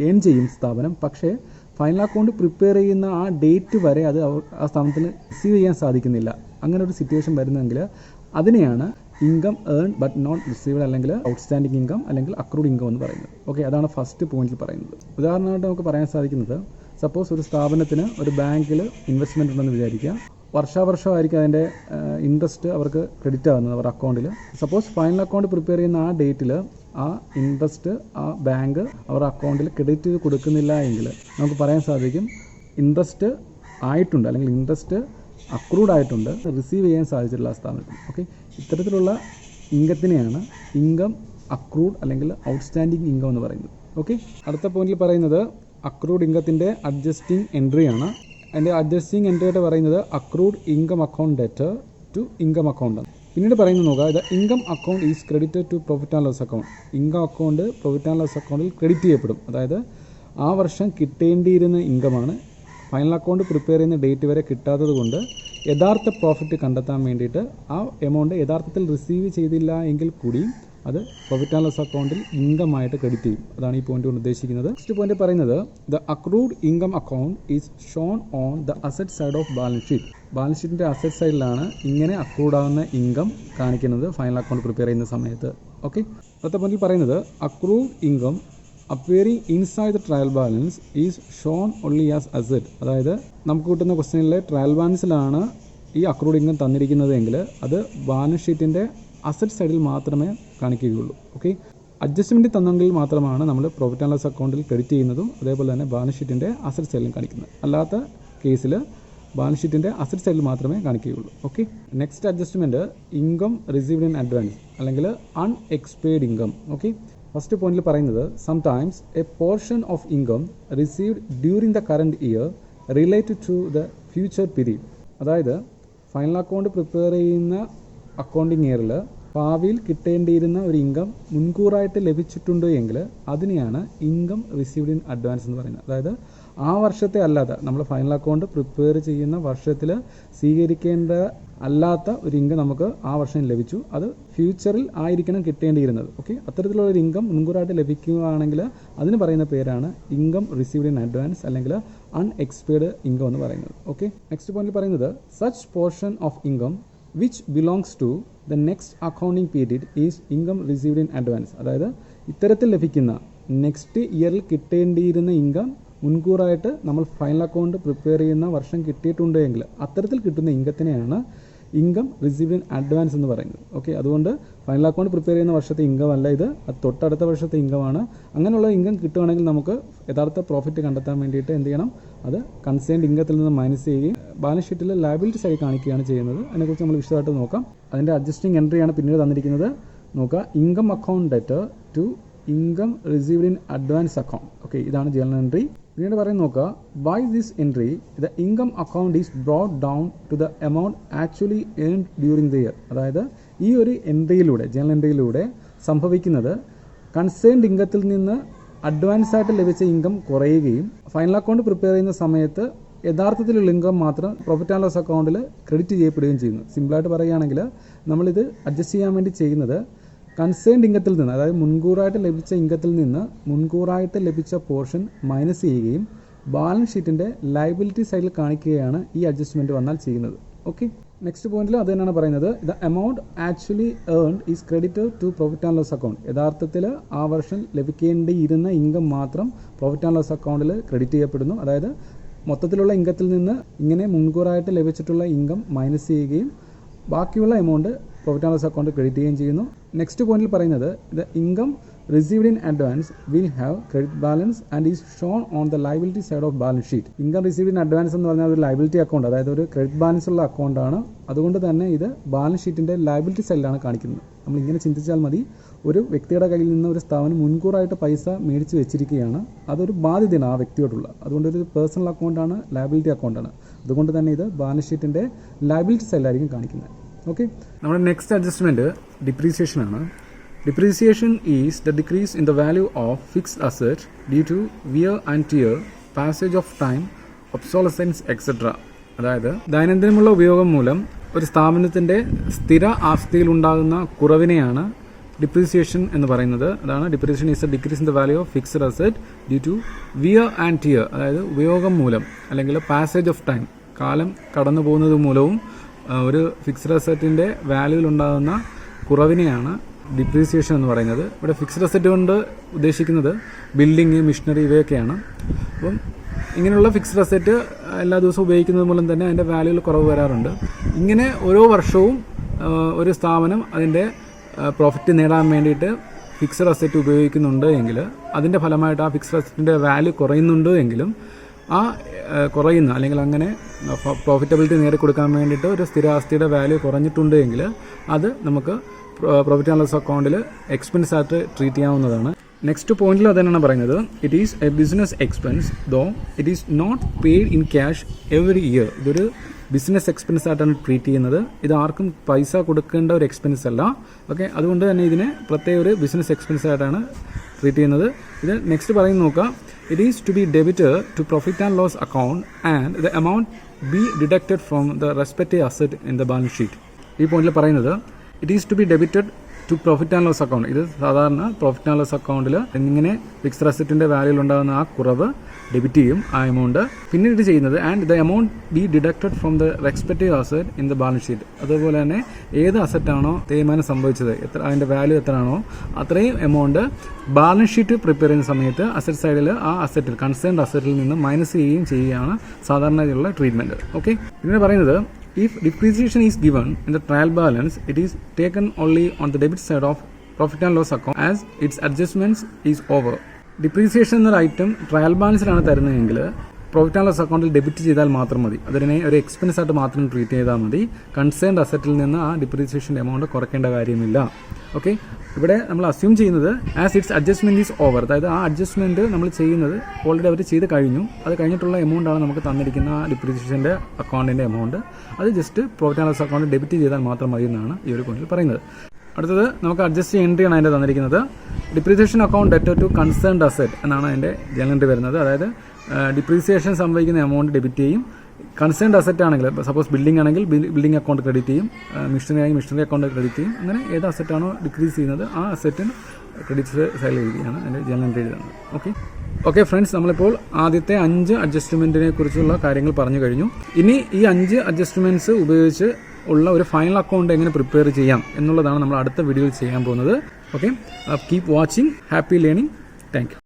ഏൺ ചെയ്യും സ്ഥാപനം. പക്ഷേ ഫൈനൽ അക്കൗണ്ട് പ്രിപ്പയർ ചെയ്യുന്ന ആ ഡേറ്റ് വരെ അത് ആ സ്ഥാപനത്തിന് റിസീവ് ചെയ്യാൻ സാധിക്കുന്നില്ല. അങ്ങനെ ഒരു സിറ്റുവേഷൻ വരുന്നെങ്കിൽ അതിനെയാണ് income earn but not received അല്ലെങ്കിൽ ഔട്ട്സ്റ്റാൻഡിങ് ഇൻകം അല്ലെങ്കിൽ അക്രൂഡ് ഇൻകം എന്ന് പറയുന്നത്. ഓക്കെ, അതാണ് ഫസ്റ്റ് പോയിന്റിൽ പറയുന്നത്. ഉദാഹരണമായിട്ട് നമുക്ക് പറയാൻ സാധിക്കുന്നത്, സപ്പോസ് ഒരു സ്ഥാപനത്തിന് ഒരു ബാങ്കിൽ ഇൻവെസ്റ്റ്മെൻറ്റ് ഉണ്ടെന്ന് വിചാരിക്കുക. വർഷാവർഷമായിരിക്കും അതിൻ്റെ ഇൻട്രസ്റ്റ് അവർക്ക് ക്രെഡിറ്റ് ആകുന്നത് അവരുടെ അക്കൗണ്ടിൽ. സപ്പോസ് ഫൈനൽ അക്കൗണ്ട് പ്രിപ്പയർ ചെയ്യുന്ന ആ ഡേറ്റിൽ ആ ഇൻട്രസ്റ്റ് ആ ബാങ്ക് അവരുടെ അക്കൗണ്ടിൽ ക്രെഡിറ്റ് ചെയ്ത് കൊടുക്കുന്നില്ല എങ്കിൽ നമുക്ക് പറയാൻ സാധിക്കും ഇൻട്രസ്റ്റ് ആയിട്ടുണ്ട് അല്ലെങ്കിൽ ഇൻട്രസ്റ്റ് അക്രൂഡ് ആയിട്ടുണ്ട്, റിസീവ് ചെയ്യാൻ സാധിച്ചിട്ടുള്ള ആ സ്ഥാപനത്തിൽ. ഓക്കെ, ഇത്തരത്തിലുള്ള ഇൻകത്തിനെയാണ് ഇൻകം അക്രൂഡ് അല്ലെങ്കിൽ ഔട്ട്സ്റ്റാൻഡിങ് ഇൻകം എന്ന് പറയുന്നത്. ഓക്കെ, അടുത്ത പോയിന്റിൽ പറയുന്നത് അക്രൂഡ് ഇൻകത്തിൻ്റെ അഡ്ജസ്റ്റിംഗ് എൻട്രിയാണ്. അതിൻ്റെ അഡ്ജസ്റ്റിംഗ് എൻട്രി ആയിട്ട് പറയുന്നത് accrued income account debtor to income account ആണ്. പിന്നീട് പറയുന്നത് നോക്കുക, ഇത് income account is credited to profit and loss account. Income account profit and loss അക്കൗണ്ടിൽ ക്രെഡിറ്റ് ചെയ്യപ്പെടും. അതായത് ആ വർഷം കിട്ടേണ്ടിയിരുന്ന ഇൻകമാണ് ഫൈനൽ അക്കൗണ്ട് പ്രിപ്പയർ ചെയ്യുന്ന ഡേറ്റ് വരെ കിട്ടാത്തത് കൊണ്ട് യഥാർത്ഥ പ്രോഫിറ്റ് കണ്ടെത്താൻ വേണ്ടിയിട്ട് ആ എമൗണ്ട് യഥാർത്ഥത്തിൽ റിസീവ് ചെയ്തില്ല എങ്കിൽ കൂടിയും അത് പ്രോഫിറ്റ് ആൻഡ് ലോസ് അക്കൗണ്ടിൽ ഇൻകമായിട്ട് ക്രെഡിറ്റ് ചെയ്യും. അതാണ് ഈ പോയിന്റ് കൊണ്ട് ഉദ്ദേശിക്കുന്നത്. നെക്സ്റ്റ് പോയിന്റ് പറയുന്നത് the accrued income account is shown on the asset side of balance sheet. Balance ഷീറ്റിൻ്റെ അസറ്റ് സൈഡിലാണ് ഇങ്ങനെ അക്രൂഡ് ആവുന്ന ഇൻകം കാണിക്കുന്നത് ഫൈനൽ അക്കൗണ്ട് പ്രിപ്പയർ ചെയ്യുന്ന സമയത്ത്. ഓക്കെ, അടുത്ത പോയിന്റിൽ പറയുന്നത് accrued income appearing inside the trial balance is shown only as asset. അതായത് നമുക്ക് കിട്ടുന്ന ക്വസ്റ്റ്യനിലെ ട്രയൽ ബാലൻസിലാണ് ഈ അക്രൂഡ് ഇൻകം തന്നിരിക്കുന്നത് എങ്കിൽ അത് ബാലൻസ് ഷീറ്റിൻ്റെ അസറ്റ് സൈഡിൽ മാത്രമേ കാണിക്കുകയുള്ളൂ. ഓക്കെ, അഡ്ജസ്റ്റ്മെൻറ്റ് തന്നെങ്കിൽ മാത്രമാണ് നമ്മൾ പ്രോഫിറ്റ് ആൻഡ് ലോസ് അക്കൗണ്ടിൽ ക്രെഡിറ്റ് ചെയ്യുന്നതും അതേപോലെ തന്നെ ബാലൻസ് ഷീറ്റിൻ്റെ അസറ്റ് സൈഡിലും കാണിക്കുന്നത്. അല്ലാത്ത കേസിൽ ബാലൻസ് ഷീറ്റിൻ്റെ അസറ്റ് സൈഡിൽ മാത്രമേ കാണിക്കുകയുള്ളൂ. Okay, next adjustment income received in advance അല്ലെങ്കിൽ അൺഎക്സ്പെയ്ഡ് ഇൻകം. ഓക്കെ, ഫസ്റ്റ് പോയിന്റിൽ പറയുന്നത് sometimes a portion of income received during the current year related to the future period. അതായത് ഫൈനൽ അക്കൗണ്ട് പ്രിപ്പയർ ചെയ്യുന്ന accounting ഇയറിൽ ഭാവിയിൽ കിട്ടേണ്ടിയിരുന്ന ഒരു ഇൻകം മുൻകൂറായിട്ട് ലഭിച്ചിട്ടുണ്ട് എങ്കിൽ അതിനെയാണ് ഇൻകം റിസീവ്ഡ് ഇൻ അഡ്വാൻസ് എന്ന് പറയുന്നത്. അതായത് ആ വർഷത്തെ അല്ലാതെ നമ്മൾ ഫൈനൽ അക്കൗണ്ട് പ്രിപ്പയർ ചെയ്യുന്ന വർഷത്തിൽ സ്വീകരിക്കേണ്ട അല്ലാത്ത ഒരു ഇൻകം നമുക്ക് ആ വർഷം ലഭിച്ചു, അത് ഫ്യൂച്ചറിൽ ആയിരിക്കണം കിട്ടേണ്ടിയിരുന്നത്. ഓക്കെ, അത്തരത്തിലുള്ള ഒരു ഇൻകം മുൻകൂറായിട്ട് ലഭിക്കുകയാണെങ്കിൽ അതിന് പറയുന്ന പേരാണ് ഇൻകം റിസീവ്ഡ് ഇൻ അഡ്വാൻസ് അല്ലെങ്കിൽ അൺഎക്സ്പെയ്ഡ് ഇൻകം എന്ന് പറയുന്നത്. ഓക്കെ, നെക്സ്റ്റ് പോയിന്റിൽ പറയുന്നത് such portion of income which belongs to the next accounting period is income received in advance. അതായത് ഇത്തരത്തിൽ ലഭിക്കുന്ന നെക്സ്റ്റ് ഇയറിൽ കിട്ടേണ്ടിയിരുന്ന ഇൻകം മുൻകൂറായിട്ട് നമ്മൾ ഫൈനൽ അക്കൗണ്ട് പ്രിപ്പയർ ചെയ്യുന്ന വർഷം കിട്ടിയിട്ടുണ്ട് എങ്കിൽ അത്തരത്തിൽ കിട്ടുന്ന ഇൻകത്തിനെയാണ് ഇൻകം റിസീവ്ഡ് ഇൻ അഡ്വാൻസ് എന്ന് പറയുന്നത്. ഓക്കെ, അതുകൊണ്ട് ഫൈനൽ അക്കൗണ്ട് പ്രിപ്പയർ ചെയ്യുന്ന വർഷത്തെ ഇൻകം അല്ല ഇത്, അത് തൊട്ടടുത്ത വർഷത്തെ ഇൻകമാണ്. അങ്ങനെയുള്ള ഇൻകം കിട്ടുകയാണെങ്കിൽ നമുക്ക് യഥാർത്ഥ പ്രോഫിറ്റ് കണ്ടെത്താൻ വേണ്ടിയിട്ട് എന്ത് ചെയ്യണം, അത് കൺസേൺഡ് ഇൻകത്തിൽ നിന്ന് മൈനസ് ചെയ്യുകയും ബാലൻസ് ഷീറ്റിൽ ലയബിലിറ്റീസ് ആയി കാണിക്കുകയാണ് ചെയ്യുന്നത്. അതിനെക്കുറിച്ച് നമ്മൾ വിശദമായിട്ട് നോക്കാം. അതിൻ്റെ അഡ്ജസ്റ്റിംഗ് എൻട്രിയാണ് പിന്നീട് തന്നിരിക്കുന്നത്. നോക്കുക, income account debtor to income received in advance account. Okay, ഇതാണ് ജേണൽ എൻട്രി. പിന്നീട് പറയുന്നത് നോക്കുക, by this entry the income account is brought down to the amount actually earned during the year. അതായത് ഈ ഒരു എൻട്രിയിലൂടെ, ജേണൽ എൻട്രിയിലൂടെ സംഭവിക്കുന്നത് കൺസേൺഡ് ഇൻകത്തിൽ നിന്ന് advance ആയിട്ട് ലഭിച്ച ഇൻകം കുറയുകയും ഫൈനൽ അക്കൗണ്ട് പ്രിപ്പയർ ചെയ്യുന്ന സമയത്ത് യഥാർത്ഥത്തിലുള്ള ഇൻകം മാത്രം പ്രോഫിറ്റ് ആൻഡ് ലോസ് അക്കൗണ്ടിൽ ക്രെഡിറ്റ് ചെയ്യപ്പെടുകയും ചെയ്യുന്നു. സിമ്പിളായിട്ട് പറയുകയാണെങ്കിൽ നമ്മളിത് അഡ്ജസ്റ്റ് ചെയ്യാൻ വേണ്ടി ചെയ്യുന്നത് കൺസേൺഡ് ഇൻകത്തിൽ നിന്ന്, അതായത് മുൻകൂറായിട്ട് ലഭിച്ച ഇൻകത്തിൽ നിന്ന് മുൻകൂറായിട്ട് ലഭിച്ച പോർഷൻ മൈനസ് ചെയ്യുകയും ബാലൻസ് ഷീറ്റിൻ്റെ ലയബിലിറ്റി സൈഡിൽ കാണിക്കുകയാണ് ഈ അഡ്ജസ്റ്റ്മെൻറ്റ് വന്നാൽ ചെയ്യുന്നത്. ഓക്കെ, നെക്സ്റ്റ് പോയിന്റിൽ അത് തന്നെയാണ് പറയുന്നത്. The amount actually earned is credited to profit and loss account. യഥാർത്ഥത്തിൽ ആ വർഷം ലഭിക്കേണ്ടിയിരുന്ന ഇൻകം മാത്രം പ്രോഫിറ്റ് ആൻഡ് ലോസ് അക്കൗണ്ടിൽ ക്രെഡിറ്റ് ചെയ്യപ്പെടുന്നു. അതായത് മൊത്തത്തിലുള്ള ഇൻകത്തിൽ നിന്ന് ഇങ്ങനെ മുൻകൂറായിട്ട് ലഭിച്ചിട്ടുള്ള ഇൻകം മൈനസ് ചെയ്യുകയും ബാക്കിയുള്ള amount profit and loss account credit ചെയ്യുകയും ചെയ്യുന്നു. നെക്സ്റ്റ് പോയിന്റിൽ പറയുന്നത് the income received in advance will have credit balance and is shown on the liability side of balance sheet. Income received in advance എന്ന് പറഞ്ഞാൽ ഒരു liability account, അതായത് ഒരു credit balance ഉള്ള അക്കൗണ്ടാണ്. അതുകൊണ്ട് തന്നെ ഇത് ബാലൻസ് ഷീറ്റിൻ്റെ ലയബിലിറ്റി സൈഡിലാണ് കാണിക്കുന്നത്. നമ്മൾ ഇങ്ങനെ ചിന്തിച്ചാൽ മതി, ഒരു വ്യക്തിയുടെ കയ്യിൽ നിന്ന് ഒരു സ്ഥാപനം മുൻകൂറായിട്ട് പൈസ മേടിച്ച് വെച്ചിരിക്കുകയാണ്, അതൊരു ബാധ്യതയാണ് ആ വ്യക്തിയോടുള്ള. അതുകൊണ്ട് ഒരു പേഴ്സണൽ അക്കൗണ്ടാണ്, ലയബിലിറ്റി അക്കൗണ്ടാണ്. അതുകൊണ്ട് തന്നെ ഇത് ബാലൻസ് ഷീറ്റിൻ്റെ ലയബിലിറ്റി സൈഡിലായിരിക്കും കാണിക്കുന്നത്. ഓക്കെ, നമ്മുടെ നെക്സ്റ്റ് അഡ്ജസ്റ്റ്മെൻറ്റ് ഡിപ്രീസിയേഷൻ ആണ്. Depreciation is the decrease in the value of fixed asset due to wear and tear, passage of time, obsolescence, etc. അതായത് ദൈനംദിനമുള്ള ഉപയോഗം മൂലം ഒരു സ്ഥാപനത്തിൻ്റെ സ്ഥിര ആസ്തിയിലുണ്ടാകുന്ന കുറവിനെയാണ് ഡിപ്രീസിയേഷൻ എന്ന് പറയുന്നത്. അതാണ് depreciation is a decrease in the value of fixed asset due to wear and tear. അതായത് ഉപയോഗം മൂലം അല്ലെങ്കിൽ പാസേജ് ഓഫ് ടൈം, കാലം കടന്നു പോകുന്നത് മൂലവും ഒരു ഫിക്സ്ഡ് അസറ്റിൻ്റെ വാല്യൂവിലുണ്ടാകുന്ന കുറവിനെയാണ് ഡിപ്രീസിയേഷൻ എന്ന് പറയുന്നത്. ഇവിടെ ഫിക്സ്ഡ് അസറ്റ് കൊണ്ട് ഉദ്ദേശിക്കുന്നത് ബിൽഡിങ്, മിഷനറി ഇവയൊക്കെയാണ്. അപ്പം ഇങ്ങനെയുള്ള ഫിക്സ്ഡ് അസറ്റ് എല്ലാ ദിവസവും ഉപയോഗിക്കുന്നത് മൂലം തന്നെ അതിൻ്റെ വാല്യൂവിൽ കുറവ് വരാറുണ്ട്. ഇങ്ങനെ ഓരോ വർഷവും ഒരു സ്ഥാപനം അതിൻ്റെ പ്രോഫിറ്റ് നേടാൻ വേണ്ടിയിട്ട് ഫിക്സ്ഡ് അസറ്റ് ഉപയോഗിക്കുന്നുണ്ട് എങ്കിൽ അതിൻ്റെ ഫലമായിട്ട് ആ ഫിക്സ്ഡ് അസറ്റിൻ്റെ വാല്യൂ കുറയുന്നുണ്ട് എങ്കിലും ആ കുറയുന്ന അല്ലെങ്കിൽ അങ്ങനെ പ്രോഫിറ്റബിലിറ്റി നേടിക്കൊടുക്കാൻ വേണ്ടിയിട്ട് ഒരു സ്ഥിരാസ്തിയുടെ വാല്യൂ കുറഞ്ഞിട്ടുണ്ട് എങ്കിൽ അത് നമുക്ക് പ്രോഫിറ്റ് ആൻഡ് ലോസ് അക്കൗണ്ടിൽ എക്സ്പെൻസ് ആയിട്ട് ട്രീറ്റ് ചെയ്യാവുന്നതാണ്. നെക്സ്റ്റ് പോയിന്റിൽ അത് തന്നെയാണ് പറയുന്നത്, it is a business expense though it is not paid in cash every year. ഇതൊരു ബിസിനസ് എക്സ്പെൻസ് ആയിട്ടാണ് ട്രീറ്റ് ചെയ്യുന്നത്. ഇത് ആർക്കും പൈസ കൊടുക്കേണ്ട ഒരു എക്സ്പെൻസ് അല്ല. ഓക്കെ, അതുകൊണ്ട് തന്നെ ഇതിനെ പ്രത്യേക ഒരു ബിസിനസ് എക്സ്പെൻസ് ആയിട്ടാണ് ട്രീറ്റ് ചെയ്യുന്നത്. ഇത് നെക്സ്റ്റ് പറയുന്നത് നോക്കാം, it is to be debited to profit and loss account and the amount be deducted from the respective asset in the balance sheet. ഈ പോയിന്റിൽ പറയുന്നത് it is to be debited to profit and loss account. ഇത് സാധാരണ profit and loss അക്കൗണ്ടിൽ ഇങ്ങനെ fixed അസറ്റിൻ്റെ വാല്യൂയിൽ ഉണ്ടാകുന്ന ആ കുറവ് ഡെബിറ്റ് ചെയ്യും, ആ എമൗണ്ട്. പിന്നെ ഇത് ചെയ്യുന്നത് and the amount be deducted from the respective asset in the balance sheet. അതുപോലെ തന്നെ ഏത് അസറ്റാണോ തേയ്മാനം സംഭവിച്ചത്, അതിൻ്റെ വാല്യൂ എത്രയാണോ അത്രയും എമൗണ്ട് ബാലൻസ് ഷീറ്റ് പ്രിപ്പയർ ചെയ്യുന്ന സമയത്ത് അസറ്റ് സൈഡിൽ ആ അസറ്റിൽ കൺസേൺഡ് അസറ്റിൽ നിന്ന് മൈനസ് ചെയ്യുകയാണ് സാധാരണയുള്ള ട്രീറ്റ്മെൻറ്റ്. ഓക്കെ, പിന്നെ പറയുന്നത് if depreciation is given in the trial balance, it is taken only on the debit side of profit and loss account as its adjustments is over. Depreciation എന്നൊരു item trial ബാലൻസിലാണ് തരുന്നതെങ്കിൽ profit and loss അക്കൗണ്ടിൽ debit ചെയ്താൽ മാത്രം മതി. അതിനെ ഒരു expense ആയിട്ട് മാത്രം ട്രീറ്റ് ചെയ്താൽ മതി. കൺസേൺഡ് അസറ്റിൽ നിന്ന് ആ ഡിപ്രീസിയേഷൻ എമൗണ്ട് കുറയ്ക്കേണ്ട കാര്യമില്ല. ഓക്കെ, ഇവിടെ നമ്മൾ അസ്യൂം ചെയ്യുന്നത് as it's adjustment is over. അതായത് ആ അഡ്ജസ്റ്റ്മെൻറ്റ് നമ്മൾ ചെയ്യുന്നത് ഓൾറെഡി അവർ ചെയ്ത് കഴിഞ്ഞു. അത് കഴിഞ്ഞിട്ടുള്ള എമൗണ്ടാണ് നമുക്ക് തന്നിരിക്കുന്ന ആ ഡിപ്രീസിയേഷൻ്റെ അക്കൗണ്ടിൻ്റെ എമൗണ്ട്. അത് just profit and loss account debit ചെയ്താൽ മാത്രം മതി എന്നാണ് ഈ ഒരു പോയിന്റിൽ പറയുന്നത്. അടുത്തത് നമുക്ക് അഡ്ജസ്റ്റ് എൻട്രിയാണ് അതിൻ്റെ തന്നിരിക്കുന്നത്. Depreciation account debtor to concerned asset എന്നാണ് അതിൻ്റെ ജേണൽ എൻട്രി വരുന്നത്. അതായത് ഡിപ്രീസിയേഷൻ സംഭവിക്കുന്ന എമൗണ്ട് ഡെബിറ്റ് ചെയ്യും. കൺസേൺഡ് അസറ്റ് ആണെങ്കിൽ സപ്പോസ് ബിൽഡിംഗ് ആണെങ്കിൽ ബിൽഡിംഗ് അക്കൗണ്ട് ക്രെഡിറ്റ് ചെയ്യും, മിഷനറി ആണെങ്കിൽ മിഷനറി അക്കൗണ്ട് ക്രെഡിറ്റ് ചെയ്യും. അങ്ങനെ ഏത് അസറ്റാണോ ഡിക്രീസ് ചെയ്യുന്നത് ആ അസറ്റിന് ക്രെഡിറ്റ് സൈഡിൽ എഴുതിയാണ് അതിൻ്റെ ജേണൽ എൻട്രി എഴുതുന്നത്. ഓക്കെ ഫ്രണ്ട്സ്, നമ്മളിപ്പോൾ ആദ്യത്തെ 5 അഡ്ജസ്റ്റ്മെൻറ്റിനെ കുറിച്ചുള്ള കാര്യങ്ങൾ പറഞ്ഞു കഴിഞ്ഞു. ഇനി ഈ 5 അഡ്ജസ്റ്റ്മെൻറ്റ്സ് ഉപയോഗിച്ച് ഉള്ള ഒരു ഫൈനൽ അക്കൗണ്ട് എങ്ങനെ പ്രിപ്പയർ ചെയ്യാം എന്നുള്ളതാണ് നമ്മൾ അടുത്ത വീഡിയോയിൽ ചെയ്യാൻ പോകുന്നത്. Okay, keep watching. Happy learning. Thank you.